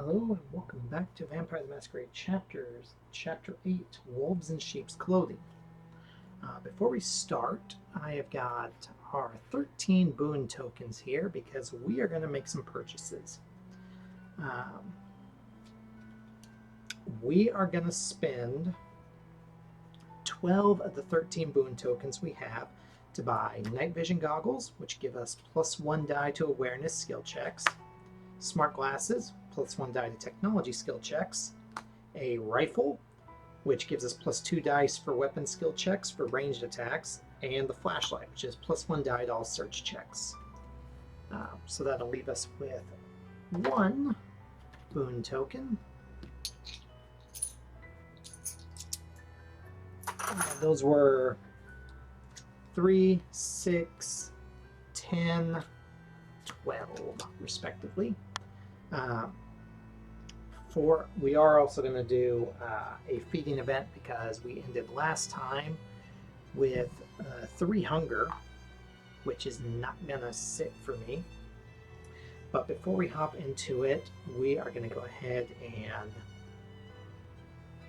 Hello and welcome back to Vampire the Masquerade Chapter 8, Wolves in Sheep's Clothing. Before we start, I have got our 13 boon tokens here because we are going to make some purchases. We are going to spend 12 of the 13 boon tokens we have to buy night vision goggles, which give us +1 die to awareness skill checks, smart glasses, +1 die to technology skill checks, a rifle, which gives us +2 dice for weapon skill checks for ranged attacks, and the flashlight, which is +1 die to all search checks. So that'll leave us with 1 boon token. Those were 3, 6, 10, 12, respectively. We are also going to do a feeding event because we ended last time with 3 hunger, which is not going to sit for me. But before we hop into it, we are going to go ahead and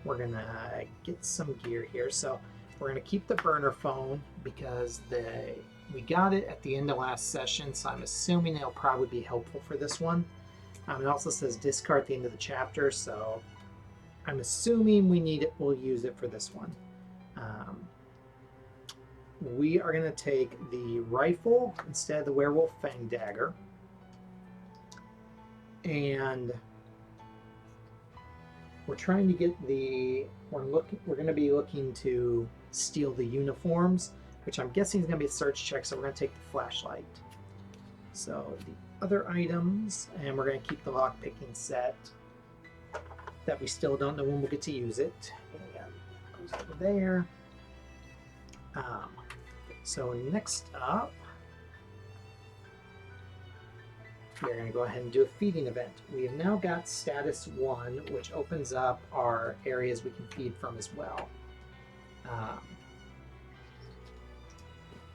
we're going to get some gear here. So we're going to keep the burner phone because we got it at the end of last session, so I'm assuming it'll probably be helpful for this one. It also says discard at the end of the chapter, so I'm assuming we need it. We'll use it for this one. We are going to take the rifle instead of the werewolf fang dagger, and we're trying to get we're going to be looking to steal the uniforms, which I'm guessing is going to be a search check, so we're going to take the flashlight. So the other items, and we're going to keep the lock picking set that we still don't know when we'll get to use it. And it goes over there. So next up, we're going to go ahead and do a feeding event. We have now got status 1, which opens up our areas we can feed from as well.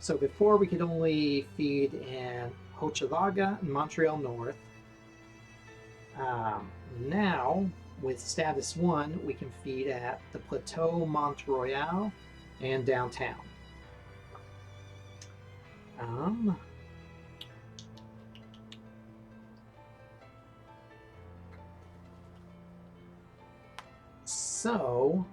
So before we could only feed in Hochelaga and Montreal North. Now, with status 1, we can feed at the Plateau Mont Royal and downtown. So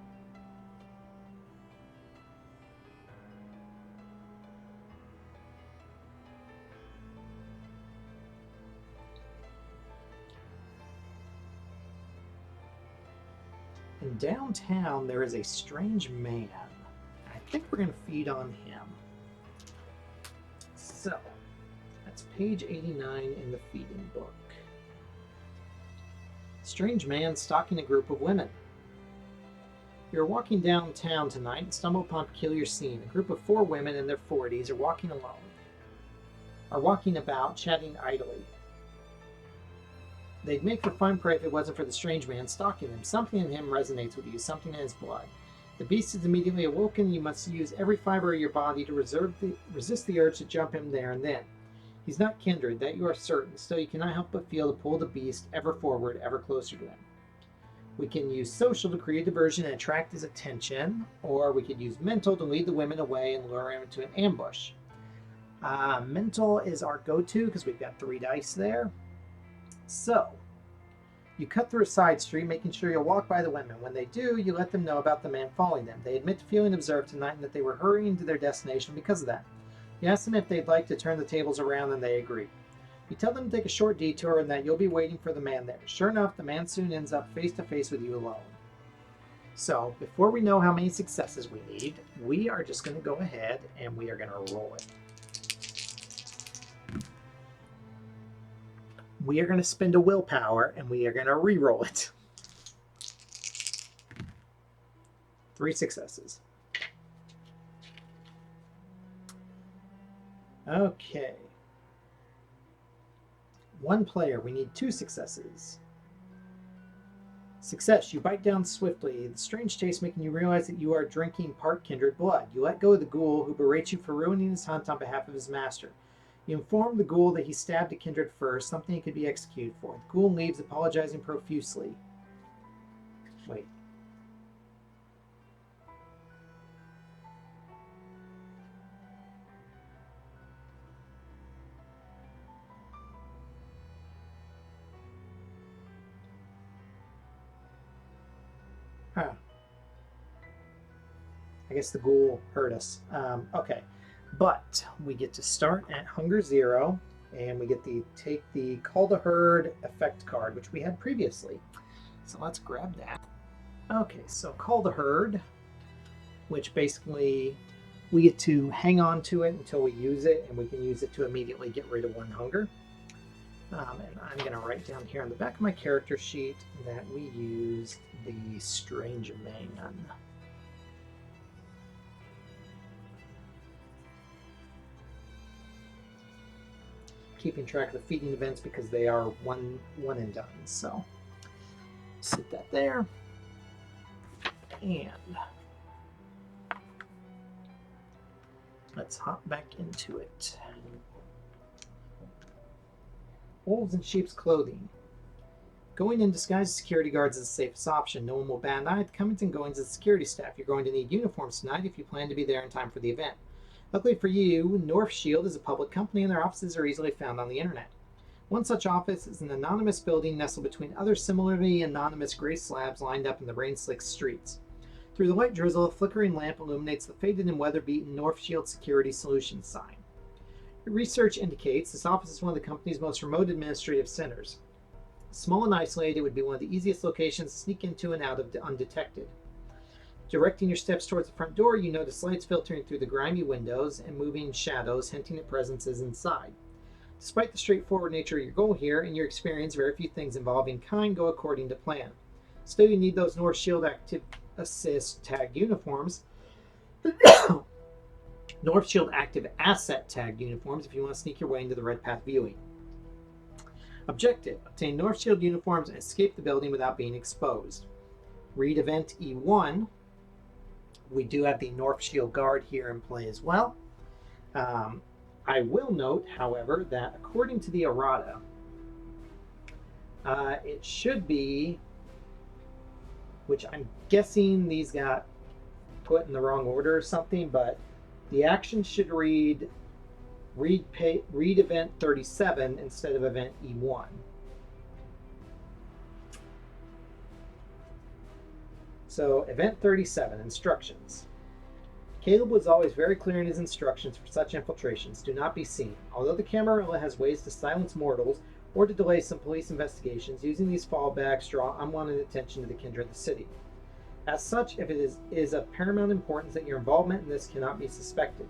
in downtown, there is a strange man. I think we're going to feed on him. So, that's page 89 in the feeding book. Strange man stalking a group of women. You're walking downtown tonight and stumble upon a peculiar scene. A group of 4 women in their 40s are walking about, chatting idly. They'd make for fun prey if it wasn't for the strange man stalking them. Something in him resonates with you, something in his blood. The beast is immediately awoken. You must use every fiber of your body to resist the urge to jump him there and then. He's not kindred, that you are certain, still you cannot help but feel the pull of the beast ever forward, ever closer to him. We can use social to create diversion and attract his attention, or we could use mental to lead the women away and lure him into an ambush. Mental is our go-to because we've got 3 dice there. So, you cut through a side street, making sure you'll walk by the women. When they do, you let them know about the man following them. They admit to feeling observed tonight and that they were hurrying to their destination because of that. You ask them if they'd like to turn the tables around, and they agree. You tell them to take a short detour and that you'll be waiting for the man there. Sure enough, the man soon ends up face to face with you alone. So, before we know how many successes we need, we are just going to go ahead and we are going to roll it. We are going to spend a willpower, and we are going to re-roll it. 3 successes. Okay. 1 player, we need 2 successes. Success, you bite down swiftly, the strange taste making you realize that you are drinking part kindred blood. You let go of the ghoul who berates you for ruining his hunt on behalf of his master. You inform the ghoul that he stabbed a kindred first, something he could be executed for. The ghoul leaves, apologizing profusely. Wait. Huh. I guess the ghoul hurt us. Okay. But we get to start at Hunger 0, and we get to take the Call the Herd effect card, which we had previously. So let's grab that. Okay, so Call the Herd, which basically we get to hang on to it until we use it, and we can use it to immediately get rid of 1 hunger. And I'm going to write down here on the back of my character sheet that we used the Strange Man. Keeping track of the feeding events because they are one and done. So sit that there. And let's hop back into it. Wolves in sheep's clothing. Going in disguised as security guards is the safest option. No one will bat an eye at the comings and goings of the security staff. You're going to need uniforms tonight if you plan to be there in time for the event. Luckily for you, Northshield is a public company and their offices are easily found on the internet. One such office is an anonymous building nestled between other similarly anonymous gray slabs lined up in the rain-slicked streets. Through the light drizzle, a flickering lamp illuminates the faded and weather-beaten Northshield Security Solutions sign. Research indicates this office is one of the company's most remote administrative centers. Small and isolated, it would be one of the easiest locations to sneak into and out of undetected. Directing your steps towards the front door, you notice lights filtering through the grimy windows and moving shadows hinting at presences inside. Despite the straightforward nature of your goal here, in your experience, very few things involving kind go according to plan. Still, you need those Northshield Active Assist tagged uniforms. Northshield Active Asset tagged uniforms if you want to sneak your way into the Redpath viewing. Objective: obtain Northshield uniforms and escape the building without being exposed. Read Event E.1. We do have the Northshield Guard here in play as well. I will note, however, that according to the errata, it should be, which I'm guessing these got put in the wrong order or something, but the action should read Event 37 instead of Event E1. So, Event 37, Instructions. Caleb was always very clear in his instructions for such infiltrations. Do not be seen. Although the Camarilla has ways to silence mortals or to delay some police investigations, using these fallbacks draw unwanted attention to the kindred of the city. As such, if it is of paramount importance that your involvement in this cannot be suspected.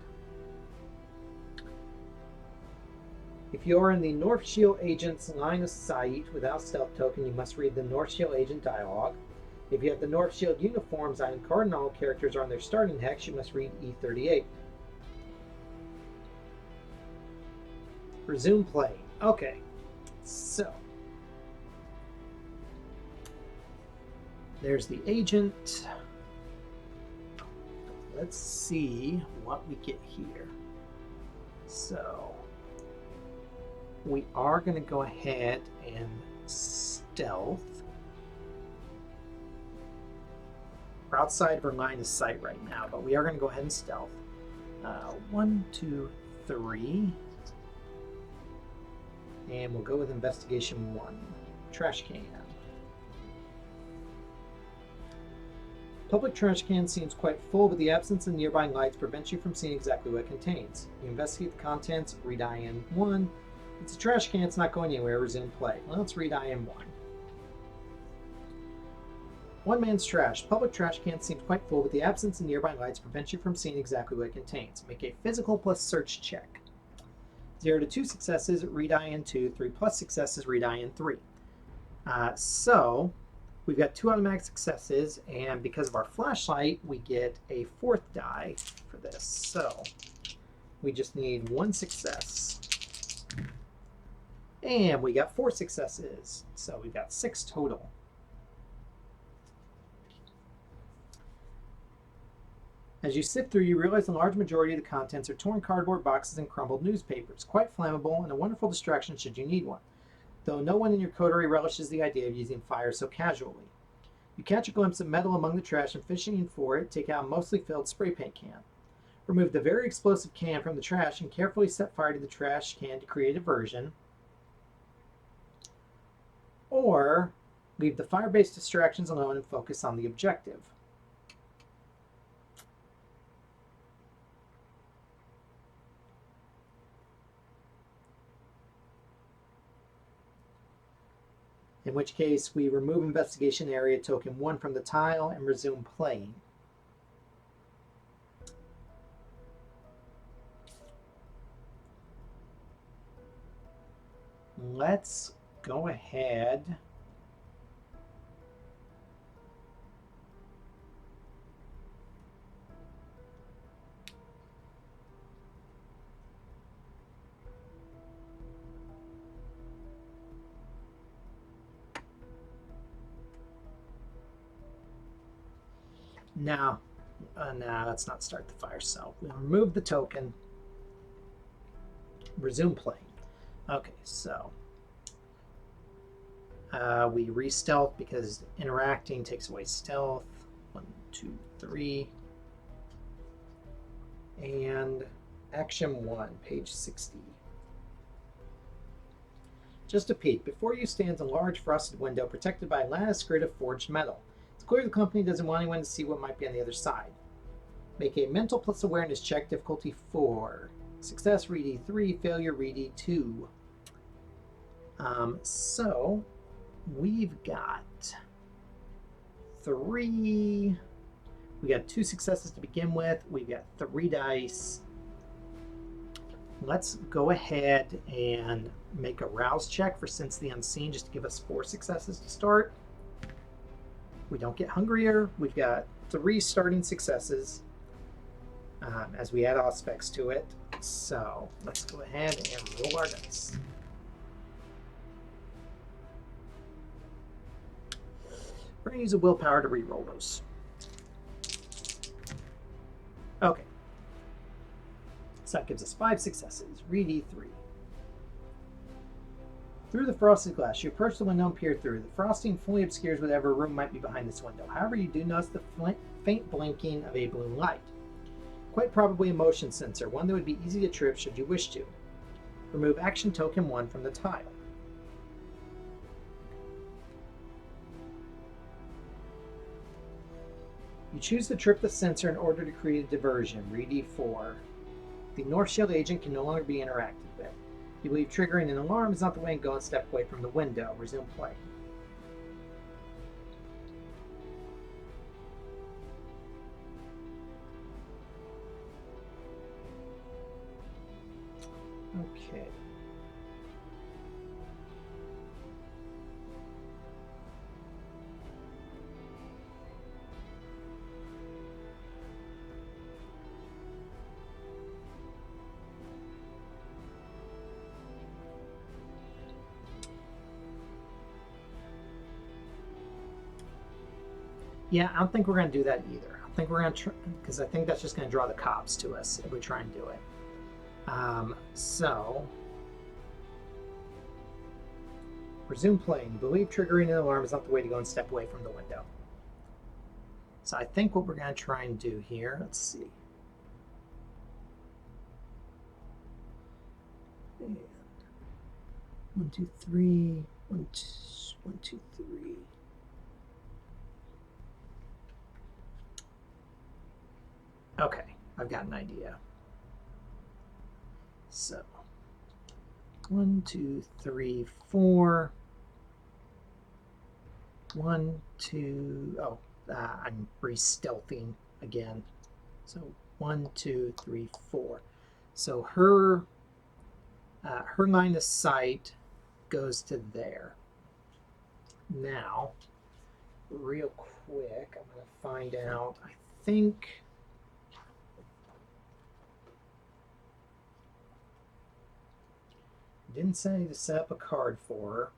If you are in the Northshield agent's line of sight without stealth token, you must read the Northshield agent dialogue. If you have the Northshield uniforms item card and all characters are on their starting hex, you must read E.38. Resume playing. Okay, so there's the agent. Let's see what we get here. So we are going to go ahead and stealth. We're outside of our line of sight right now, but we are going to go ahead and stealth. 1, 2, 3. And we'll go with investigation 1. Trash can. Public trash can seems quite full, but the absence of nearby lights prevents you from seeing exactly what it contains. You investigate the contents, read IN 1. It's a trash can, it's not going anywhere, resume play. Well, let's read IN 1. One man's trash. Public trash can seems quite full, but the absence of nearby lights prevents you from seeing exactly what it contains. Make a physical plus search check. 0 to 2 successes, read IN 2. 3 plus successes, read IN 3. So we've got 2 automatic successes, and because of our flashlight, we get a 4th die for this. So we just need 1 success. And we got 4 successes. So we've got 6 total. As you sift through, you realize the large majority of the contents are torn cardboard boxes and crumbled newspapers, quite flammable and a wonderful distraction should you need one, though no one in your coterie relishes the idea of using fire so casually. You catch a glimpse of metal among the trash and fishing for it, take out a mostly filled spray paint can. Remove the very explosive can from the trash and carefully set fire to the trash can to create a diversion. Or leave the fire-based distractions alone and focus on the objective. In which case, we remove investigation area token 1 from the tile and resume playing. Let's go ahead. Now, let's not start the fire cell. We'll remove the token. Resume playing. Okay, so we re-stealth because interacting takes away stealth. 1, 2, 3. And action 1, page 60. Just a peek. Before you stands a large frosted window protected by a lattice grid of forged metal. It's clear the company doesn't want anyone to see what might be on the other side. Make a mental plus awareness check, difficulty 4. Success, read E3, failure, read E2. So we've got 3. We got 2 successes to begin with. We've got 3 dice. Let's go ahead and make a rouse check for Sense the Unseen just to give us 4 successes to start. We don't get hungrier. We've got 3 starting successes as we add aspects to it. So let's go ahead and roll our dice. We're going to use a willpower to re-roll those. Okay. So that gives us 5 successes. Read E3. Through the frosted glass, you approach the window and peer through. The frosting fully obscures whatever room might be behind this window. However, you do notice the faint blinking of a blue light. Quite probably a motion sensor, one that would be easy to trip should you wish to. Remove action token 1 from the tile. You choose to trip the sensor in order to create a diversion. Read E4. The Northshield agent can no longer be interacted with. You believe triggering an alarm is not the way to go and step away from the window. Resume play. Okay. Yeah, I don't think we're going to do that either. I think we're going to because I think that's just going to draw the cops to us if we try and do it. So, resume playing. You believe triggering an alarm is not the way to go and step away from the window. So I think what we're going to try and do here, let's see. And 1, 2, 3. 1, 2, 3. Okay, I've got an idea. So, 1, 2, 3, 4. 1, 2. Oh, I'm re-stealthing again. So 1, 2, 3, 4. So her line of sight goes to there. Now, real quick, I'm going to find out. I think. Didn't say to set up a card for her.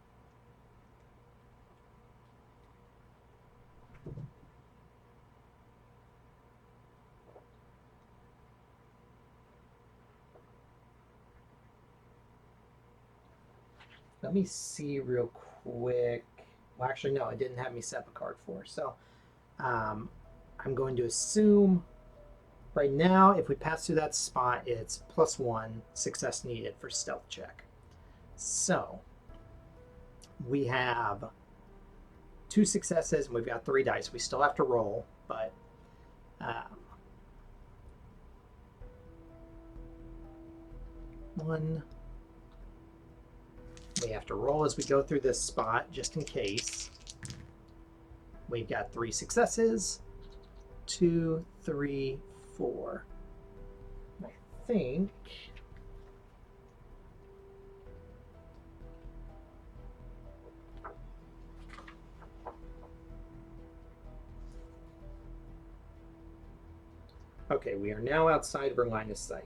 Let me see real quick. Well, actually, no, it didn't have me set up a card for. So I'm going to assume right now, if we pass through that spot, it's +1 success needed for stealth check. So we have 2 successes and we've got 3 dice. We still have to roll, but one. We have to roll as we go through this spot, just in case. We've got 3 successes, 2, 3, 4. I think okay, we are now outside of her line of sight.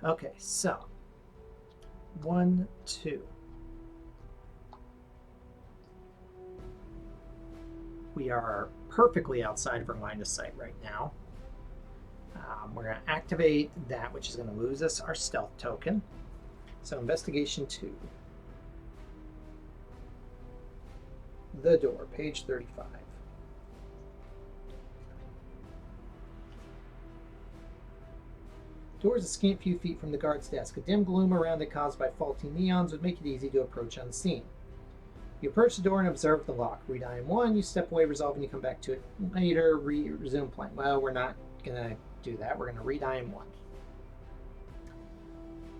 Okay, so 1, 2. We are perfectly outside of our line of sight right now. We're going to activate that, which is going to lose us our stealth token. So investigation 2. The door, page 35. Door is a scant few feet from the guard's desk. A dim gloom around it caused by faulty neons would make it easy to approach unseen. You approach the door and observe the lock. Read item 1, you step away, resolve, and you come back to it later, resume playing. Well, we're not going to do that. We're going to read item 1.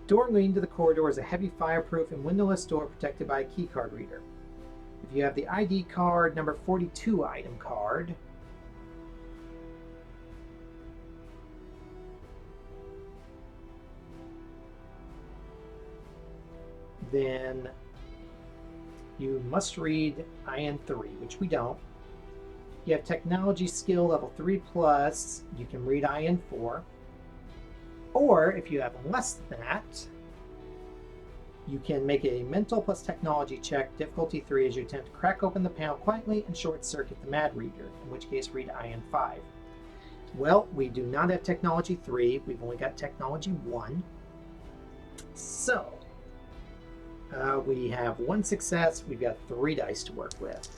Door leading to the corridor is a heavy fireproof and windowless door protected by a keycard reader. If you have the ID card number 42 item card, then you must read IN 3, which we don't. You have technology skill level 3+, you can read IN 4. Or if you have less than that, you can make a mental plus technology check, difficulty 3, as you attempt to crack open the panel quietly and short circuit the mad reader, in which case read IN 5. Well, we do not have technology 3, we've only got technology 1. So we have 1 success, we've got 3 dice to work with.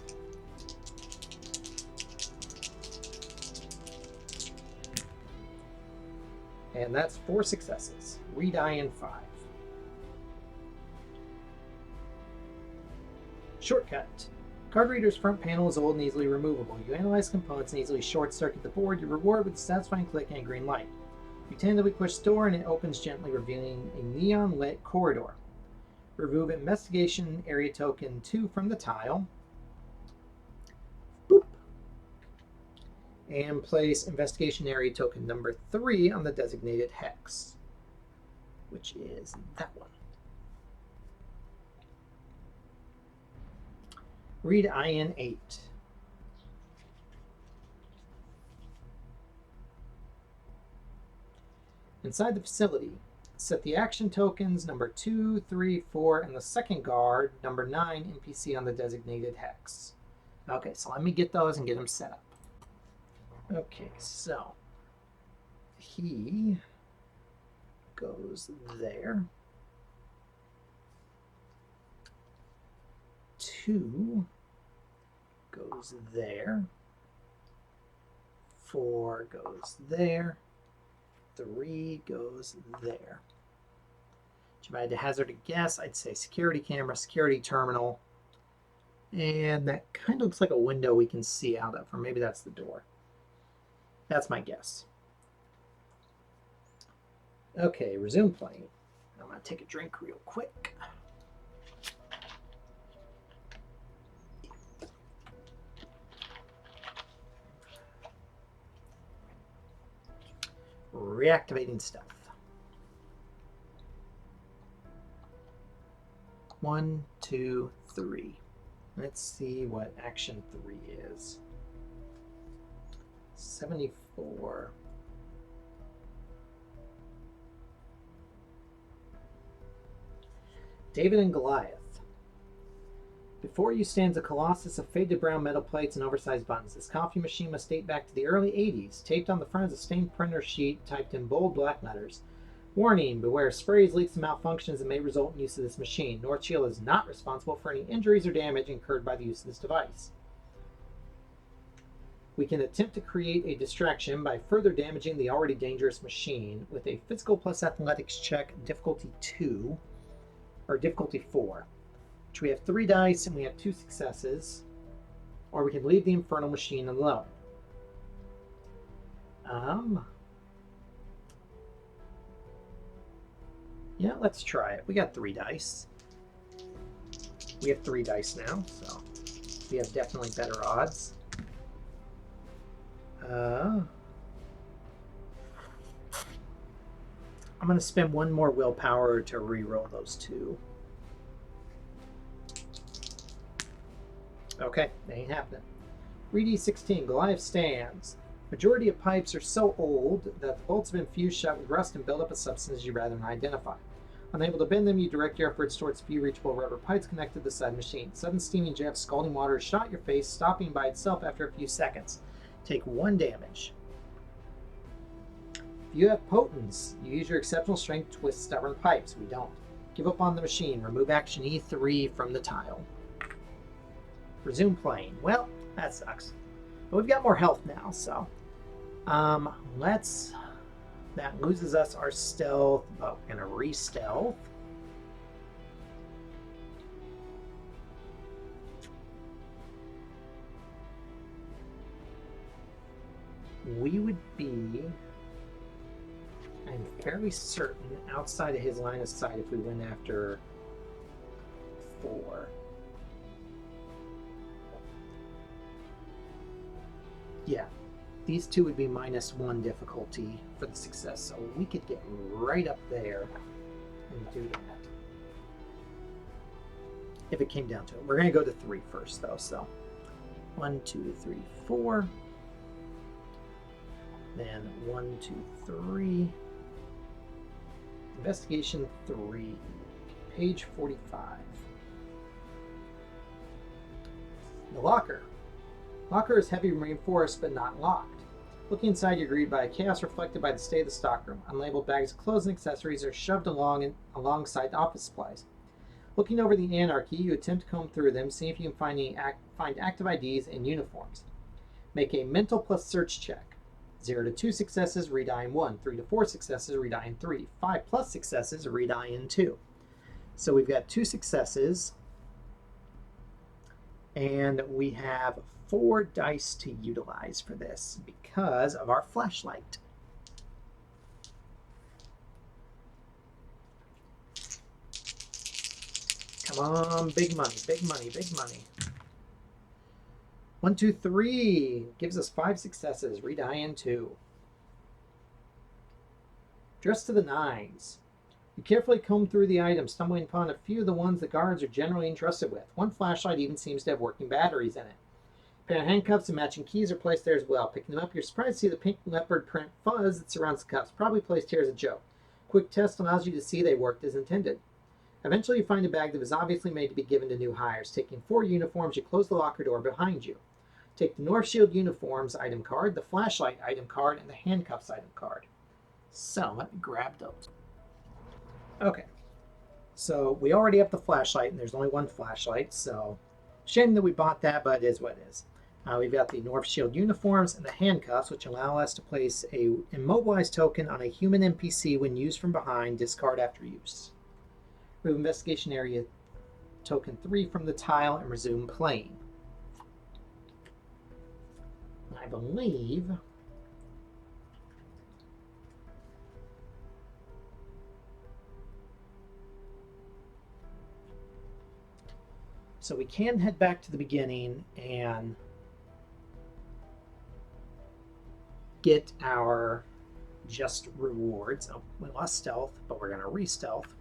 And that's 4 successes. Read IN 5. Shortcut. Card reader's front panel is old and easily removable. You analyze components and easily short-circuit the board. You reward with a satisfying click and a green light. You tangibly push the door and it opens gently, revealing a neon-lit corridor. Remove investigation area token 2 from the tile. Boop. And place investigation area token number 3 on the designated hex, which is that one. Read IN 8. Inside the facility, set the action tokens number 2, 3, 4, and the second guard, number 9 NPC on the designated hex. Okay, so let me get those and get them set up. Okay, so he goes there. 2 goes there. 4 goes there. 3 goes there. If I had to hazard a guess, I'd say security camera, security terminal, and that kind of looks like a window we can see out of, or maybe that's the door. That's my guess. Okay, resume playing. I'm going to take a drink real quick. Reactivating stealth. 1, 2, 3. Let's see what action 3 is. 74. David and Goliath. Before you stands a colossus of faded brown metal plates and oversized buttons. This coffee machine must date back to the early 80s. Taped on the front is a stained printer sheet typed in bold black letters. Warning, beware sprays, leaks, and malfunctions that may result in use of this machine. Northshield is not responsible for any injuries or damage incurred by the use of this device. We can attempt to create a distraction by further damaging the already dangerous machine with a physical plus athletics check, difficulty 2, or difficulty 4. Which we have 3 dice and we have 2 successes. Or we can leave the infernal machine alone. Yeah, let's try it. We got 3 dice. We have 3 dice now, so we have definitely better odds. I'm going to spend 1 more willpower to re-roll those 2. Okay, that ain't happening. 3d16, Goliath stands. Majority of pipes are so old that the bolts have been fused shut with rust and build up a substance you'd rather not identify. Unable to bend them, you direct your efforts towards few reachable rubber pipes connected to the side machine. Sudden steaming jet of scalding water shot your face, stopping by itself after a few seconds. Take 1 damage. If you have potence, you use your exceptional strength to twist stubborn pipes. We don't. Give up on the machine. Remove action E3 from the tile. Resume playing. Well, that sucks. But we've got more health now, so that loses us our stealth, but we're gonna re-stealth. We would be, I'm fairly certain, outside of his line of sight if we went after 4. Yeah, these 2 would be -1 difficulty for the success, so we could get right up there and do that. If it came down to it. We're going to go to 3 first, though, so 1, 2, 3, 4. Then 1, 2, 3. Investigation 3. Page 45. The locker. Locker is heavy reinforced, but not locked. Looking inside, you're greeted by a chaos reflected by the state of the stockroom. Unlabeled bags of clothes and accessories are shoved alongside the office supplies. Looking over the anarchy, you attempt to comb through them, see if you can find active IDs and uniforms. Make a mental plus search check. 0 to 2 successes, re-die in 1. 3 to 4 successes, re-die in 3. 5 plus successes, re-die in 2. So we've got 2 successes. And we have 4 dice to utilize for this because of our flashlight. Come on, big money, big money, big money. 1, 2, 3 gives us 5 successes, re-die in 2. Dress to the 9s. You carefully comb through the items, stumbling upon a few of the ones the guards are generally entrusted with. 1 flashlight even seems to have working batteries in it. A pair of handcuffs and matching keys are placed there as well. Picking them up, you're surprised to see the pink leopard print fuzz that surrounds the cuffs, probably placed here as a joke. Quick test allows you to see they worked as intended. Eventually you find a bag that was obviously made to be given to new hires. Taking 4 uniforms, you close the locker door behind you. Take the Northshield uniforms item card, the flashlight item card, and the handcuffs item card. So let me grab those. Okay, so we already have the flashlight, and there's only 1 flashlight, so shame that we bought that, but it is what it is. We've got the Northshield uniforms and the handcuffs, which allow us to place a immobilized token on a human NPC when used from behind, discard after use. Remove investigation area token 3 from the tile and resume playing. I believe so we can head back to the beginning and get our just rewards. Oh, we lost stealth, but we're going to re-stealth.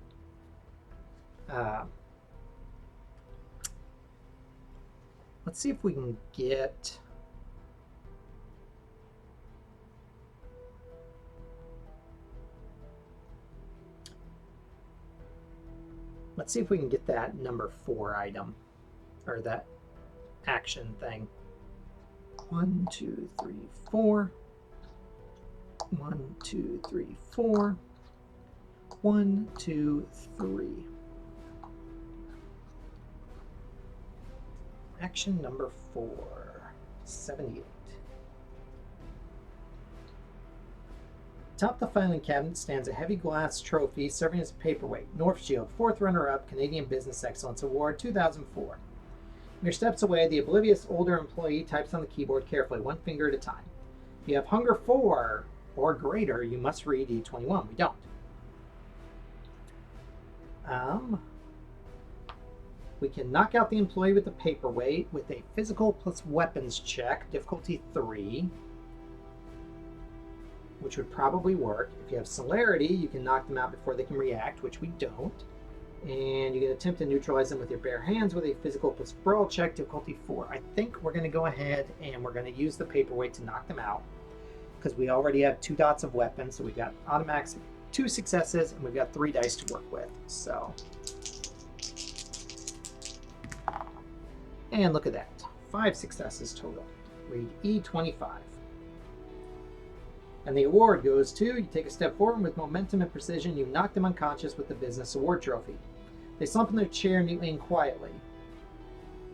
Let's see if we can get... Let's see if we can get that number 4 item, or that action thing. 1, 2, 3, 4. 1, 2, 3, 4. 1, 2, 3. Action number 4, 78. Atop the filing cabinet stands a heavy glass trophy serving as a paperweight. Northshield, 4th runner-up, Canadian Business Excellence Award, 2004. Mere steps away, the oblivious older employee types on the keyboard carefully, one finger at a time. If you have hunger 4 or greater, you must read E.21. We don't. We can knock out the employee with the paperweight with a physical plus weapons check, difficulty 3. Which would probably work. If you have celerity, you can knock them out before they can react, which we don't. And you can attempt to neutralize them with your bare hands with a physical plus brawl check, difficulty 4. I think we're going to go ahead and we're going to use the paperweight to knock them out, because we already have 2 dots of weapons, so we've got automatic 2 successes, and we've got 3 dice to work with. So, and look at that, 5 successes total. Read E.25. And the award goes to, you take a step forward with momentum and precision, you knock them unconscious with the business award trophy. They slump in their chair neatly and quietly.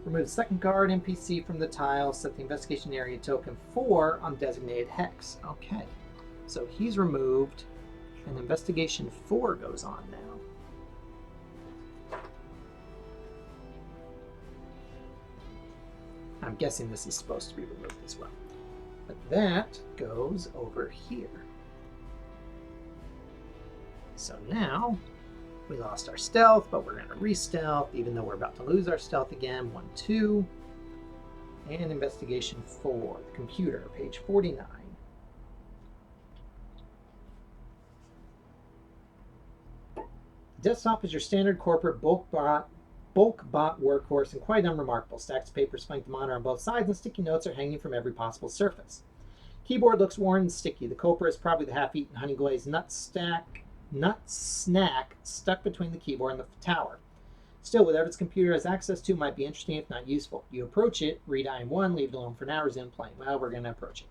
Remove the second guard NPC from the tile, set the investigation area token 4 on designated hex. Okay, so he's removed, and investigation 4 goes on now. I'm guessing this is supposed to be removed as well. But that goes over here. So now we lost our stealth, but we're going to re-stealth, even though we're about to lose our stealth again. 1, 2. And investigation 4, the computer, page 49. Desktop is your standard corporate bulk bot workhorse and quite unremarkable. Stacks of papers flank the monitor on both sides, and sticky notes are hanging from every possible surface. Keyboard looks worn and sticky. The culprit is probably the half-eaten honey glazed nut snack stuck between the keyboard and the tower. Still, whatever its computer has access to might be interesting if not useful. You approach it, read IM1, leave it alone for now, resume playing. Well, we're going to approach it.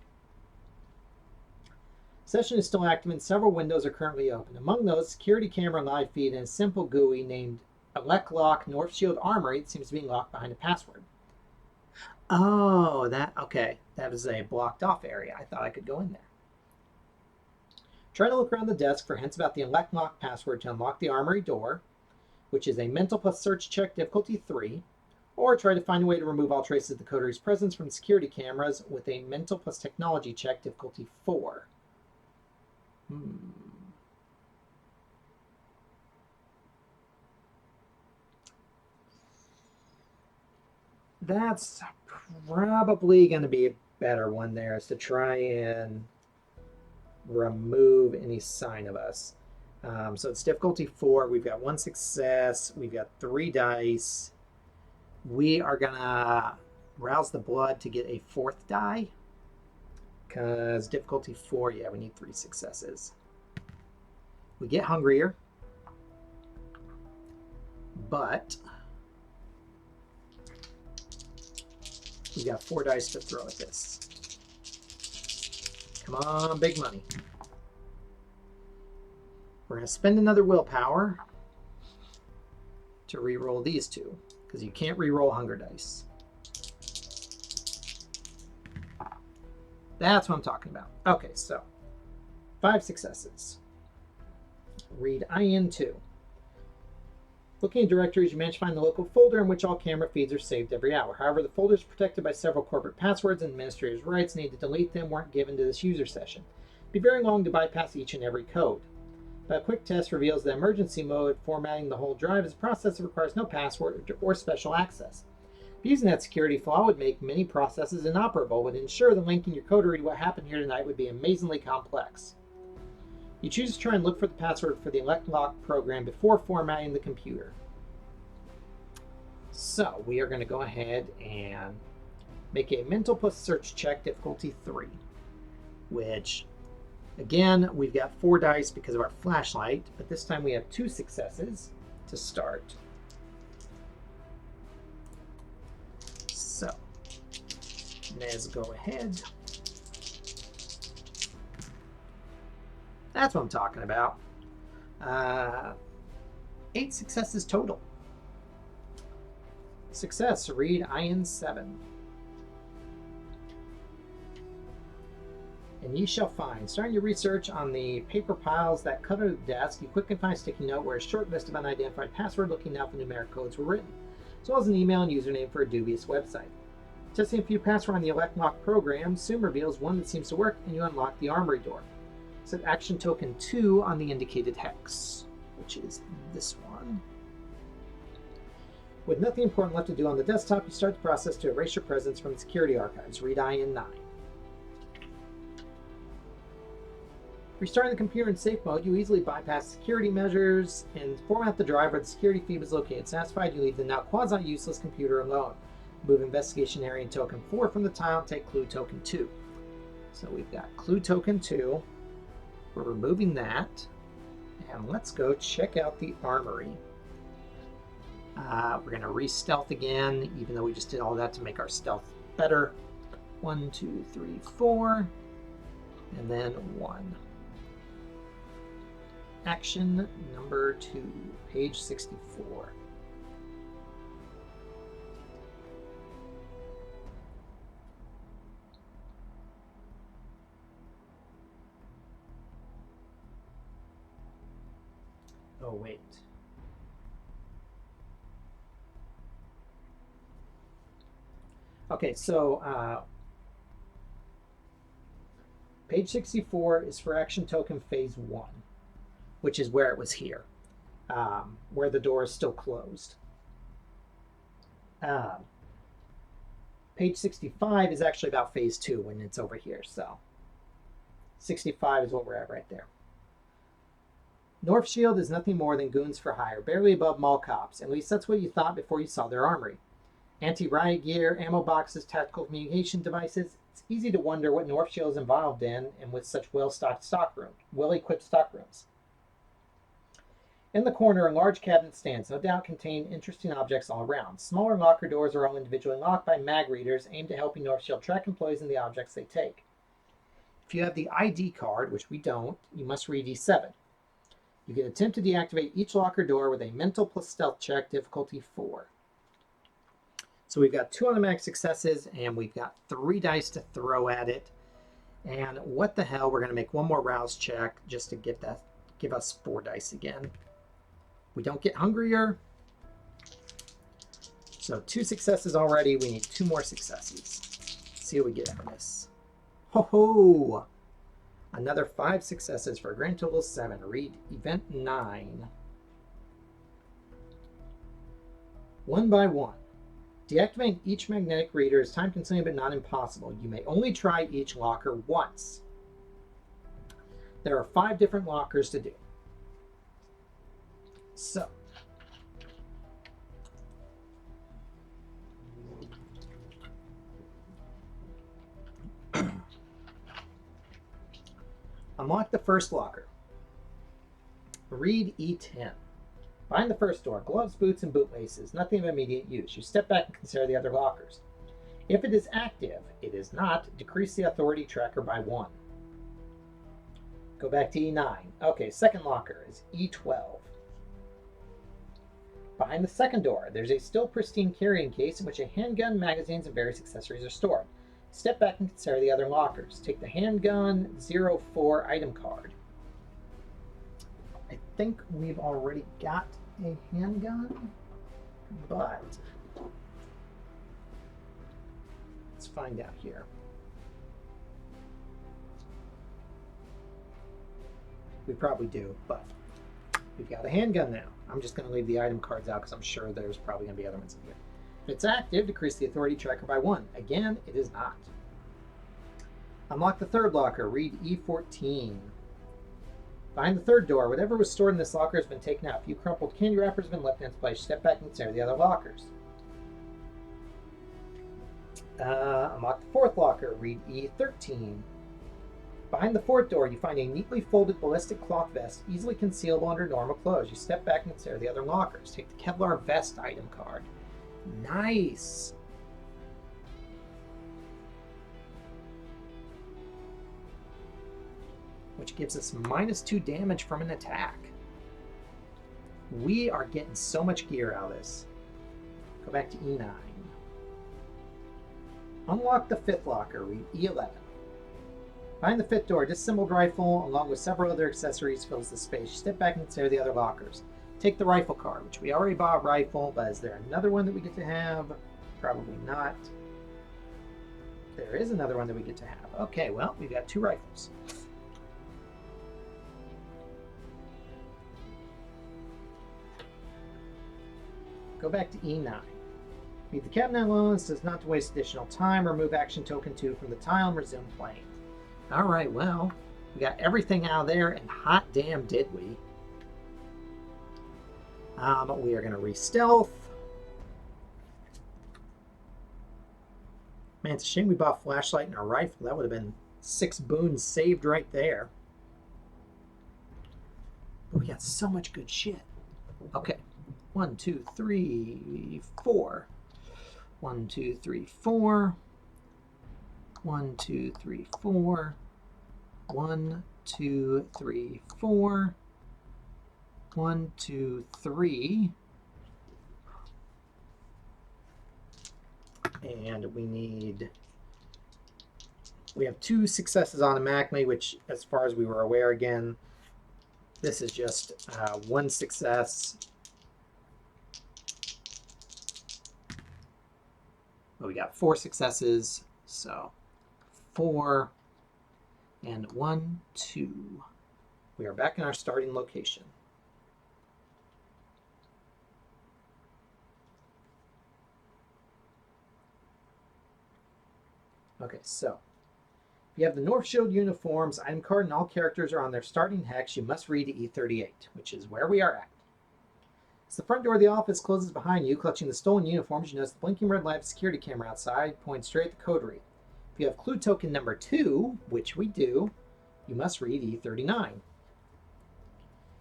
Session is still active and several windows are currently open. Among those, security camera live feed and a simple GUI named Lock Northshield Armory that seems to be locked behind a password. Oh, okay. That was a blocked off area. I thought I could go in there. Try to look around the desk for hints about the Lock password to unlock the armory door, which is a mental plus search check, difficulty 3, or try to find a way to remove all traces of the coteries' presence from security cameras with a mental plus technology check, difficulty 4. That's probably going to be a better one there, is to try and remove any sign of us. So it's difficulty 4. We've got 1 success. We've got 3 dice. We are going to rouse the blood to get a 4th die. Because difficulty 4, yeah, we need 3 successes. We get hungrier. But we got 4 dice to throw at this. Come on, big money. We're going to spend another willpower to re-roll these 2, because you can't re-roll hunger dice. That's what I'm talking about. Okay, so 5 successes. Read IN2. Looking at directories, you manage to find the local folder in which all camera feeds are saved every hour. However, the folder is protected by several corporate passwords, and administrators' rights need to delete them weren't given to this user session. It'd be very long to bypass each and every code. But a quick test reveals that emergency mode formatting the whole drive is a process that requires no password or special access. Using that security flaw would make many processes inoperable, would ensure that linking your code to read what happened here tonight would be amazingly complex. You choose to try and look for the password for the Lock program before formatting the computer. So we are going to go ahead and make a mental plus search check, difficulty 3, which, again, we've got 4 dice because of our flashlight, but this time we have 2 successes to start. Nez, go ahead. That's what I'm talking about. 8 successes total. Success, read E.7. And ye shall find, starting your research on the paper piles that clutter the desk, you quickly find a sticky note where a short list of unidentified password-looking alphanumeric codes were written, as well as an email and username for a dubious website. Testing a few passwords on the Elect Lock program soon reveals one that seems to work, and you unlock the armory door. Set action token 2 on the indicated hex, which is this one. With nothing important left to do on the desktop, you start the process to erase your presence from the security archives. Read IN9. Restarting the computer in safe mode, you easily bypass security measures and format the drive where the security feed was located. Satisfied, you leave the now quasi-useless computer alone. Move investigation area and token 4 from the tile and take clue token 2. So we've got clue token 2. We're removing that. And let's go check out the armory. We're going to re-stealth again, even though we just did all that to make our stealth better. 1, 2, 3, 4. And then 1. Action number 2, page 64. Oh, wait. Okay, so page 64 is for action token phase 1, which is where it was here, where the door is still closed. Page 65 is actually about phase 2 when it's over here, so 65 is what we're at right there. Northshield is nothing more than goons for hire, barely above mall cops. At least that's what you thought before you saw their armory. Anti-riot gear, ammo boxes, tactical communication devices. It's easy to wonder what Northshield is involved in and with such well-equipped stock rooms. In the corner, a large cabinet stands, no doubt contain interesting objects all around. Smaller locker doors are all individually locked by mag readers aimed at helping Northshield track employees and the objects they take. If you have the ID card, which we don't, you must read E7. You can attempt to deactivate each locker door with a mental plus stealth check, difficulty 4. So we've got 2 automatic successes, and we've got 3 dice to throw at it. And what the hell, we're going to make 1 more rouse check just to give us 4 dice again. We don't get hungrier. So 2 successes already. We need 2 more successes. Let's see what we get from this. Ho ho! Another 5 successes for a grand total of 7. Read event 9. 1 by 1. Deactivating each magnetic reader is time-consuming but not impossible. You may only try each locker once. There are 5 different lockers to do. So, unlock the first locker. Read E10. Behind the first door, gloves, boots, and bootlaces. Nothing of immediate use. You step back and consider the other lockers. If it is active, it is not. Decrease the authority tracker by 1. Go back to E9. Okay, second locker is E12. Behind the second door, there's a still pristine carrying case in which a handgun, magazines, and various accessories are stored. Step back and consider the other lockers. Take the handgun 04 item card. I think we've already got a handgun, but let's find out here. We probably do, but we've got a handgun now. I'm just going to leave the item cards out because I'm sure there's probably going to be other ones in here. If it's active, decrease the authority tracker by 1. Again, it is not. Unlock the third locker. Read E14. Behind the third door, whatever was stored in this locker has been taken out. A few crumpled candy wrappers have been left in its place. Step back and consider the other lockers. Unlock the fourth locker. Read E13. Behind the fourth door, you find a neatly folded ballistic cloth vest, easily concealable under normal clothes. You step back and consider the other lockers. Take the Kevlar vest item card. Nice! which gives us -2 damage from an attack. We are getting so much gear out of this. Go back to E9. Unlock the 5th locker, read E11. Behind the 5th door, a disassembled rifle, along with several other accessories, fills the space. You step back and consider the other lockers. Take the rifle card, which we already bought a rifle, but is there another one that we get to have? Probably not. There is another one that we get to have. Okay, well, we've got 2 rifles. Go back to E9. Leave the cabinet alone so as not to waste additional time. Remove action token 2 from the tile and resume playing. Alright, well, we got everything out of there, and hot damn did we. We are going to re-stealth. Man, it's a shame we bought a flashlight and a rifle. That would have been 6 boons saved right there. But we got so much good shit. Okay. 1, 2, 3, 4. 1, 2, 3, 4. 1, 2, 3, 4. 1, 2, 3, 4. 1, 2, 3. And we have 2 successes automatically, which, as far as we were aware, again, this is just 1 success. But we got 4 successes, so 4 and 1, 2. We are back in our starting location. Okay, so if you have the Northshield uniforms, item card, and all characters are on their starting hex, you must read to E38, which is where we are at. As the front door of the office closes behind you, clutching the stolen uniforms, you notice the blinking red light of the security camera outside points straight at the code read. If you have clue token number 2, which we do, you must read E39.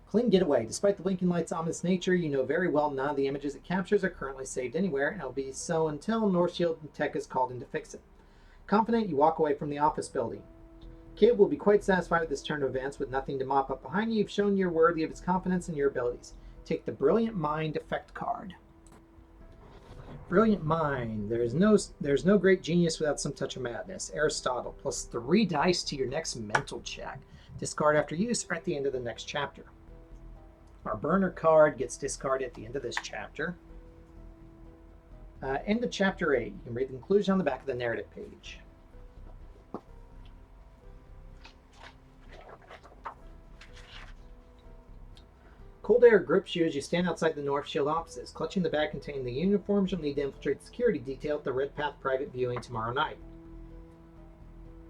Clean getaway. Despite the blinking light's ominous nature, you know very well none of the images it captures are currently saved anywhere, and it'll be so until Northshield Tech is called in to fix it. Confident, you walk away from the office building. Kid will be quite satisfied with this turn of events. With nothing to mop up behind you, you've shown you're worthy of his confidence and your abilities. Take the Brilliant Mind effect card. Brilliant Mind. There's no great genius without some touch of madness. Aristotle. Plus 3 dice to your next mental check. Discard after use or at the end of the next chapter. Our burner card gets discarded at the end of this chapter. End of chapter 8. You can read the conclusion on the back of the narrative page. Cold air grips you as you stand outside the Northshield offices. Clutching the bag containing the uniforms, you'll need to infiltrate the security detail at the Redpath private viewing tomorrow night.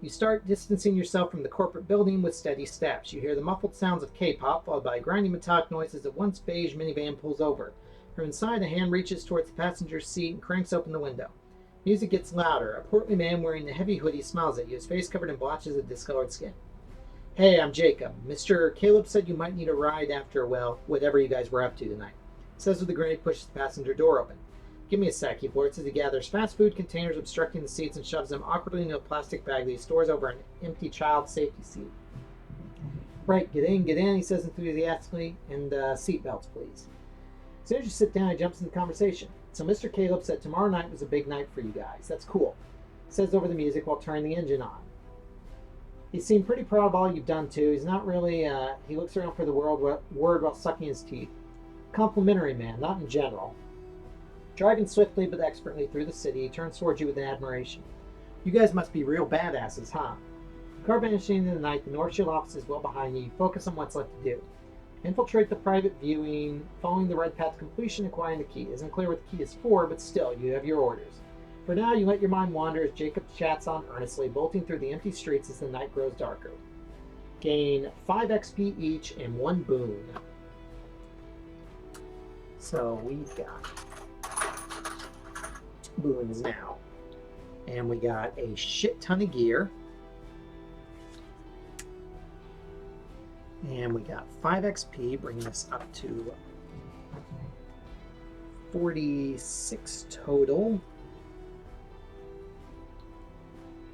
You start distancing yourself from the corporate building with steady steps. You hear the muffled sounds of K-pop, followed by grinding metallic noises as a once beige minivan pulls over. From inside, a hand reaches towards the passenger's seat and cranks open the window. Music gets louder. A portly man wearing a heavy hoodie smiles at you, his face covered in blotches of discolored skin. Hey, I'm Jacob. Mr. Caleb said you might need a ride after, well, whatever you guys were up to tonight. Says with a grin, he pushes the passenger door open. Give me a sec, he blurts as he gathers fast food containers obstructing the seats and shoves them awkwardly into a plastic bag that he stores over an empty child safety seat. Right, get in, he says enthusiastically, and seatbelts, please. As soon as you sit down, he jumps into the conversation. So Mr. Caleb said tomorrow night was a big night for you guys. That's cool. He says over the music while turning the engine on. He seemed pretty proud of all you've done, too. He's not really, he looks around for the word while sucking his teeth. Complimentary man, not in general. Driving swiftly but expertly through the city, he turns towards you with admiration. You guys must be real badasses, huh? The car vanishing into the night, the Northshield office is well behind you. You focus on what's left to do. Infiltrate the private viewing, following the Redpath to completion, acquiring the key. It isn't clear what the key is for, but still, you have your orders. For now, you let your mind wander as Jacob chats on earnestly, bolting through the empty streets as the night grows darker. Gain 5 XP each and 1 boon. So we've got boons now. And we got a shit ton of gear. And we got 5 XP, bringing us up to 46 total.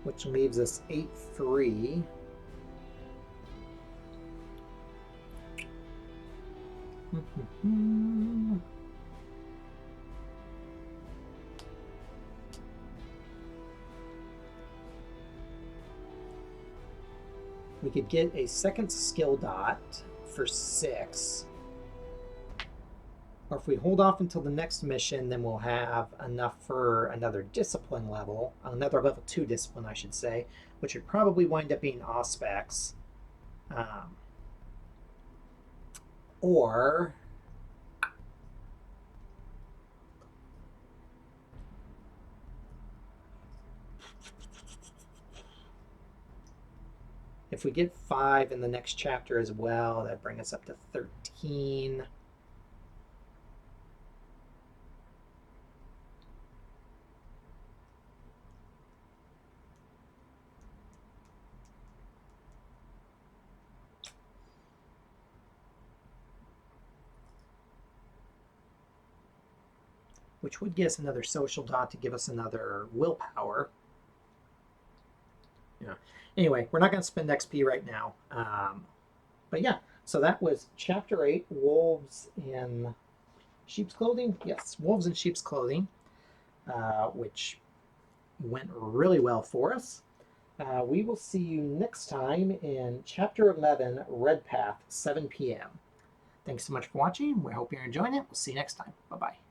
Which leaves us 8 free. We could get a second skill dot for 6. Or if we hold off until the next mission, then we'll have enough for another discipline level, another level 2 discipline, I should say, which would probably wind up being Auspex. Or if we get 5 in the next chapter as well, that'd bring us up to 13. Which would give us another social dot to give us another willpower. Yeah. Anyway, we're not going to spend XP right now. But yeah, so that was Chapter 8, Wolves in Sheep's Clothing. Yes, Wolves in Sheep's Clothing, which went really well for us. We will see you next time in Chapter 11, Redpath, 7 p.m. Thanks so much for watching. We hope you're enjoying it. We'll see you next time. Bye-bye.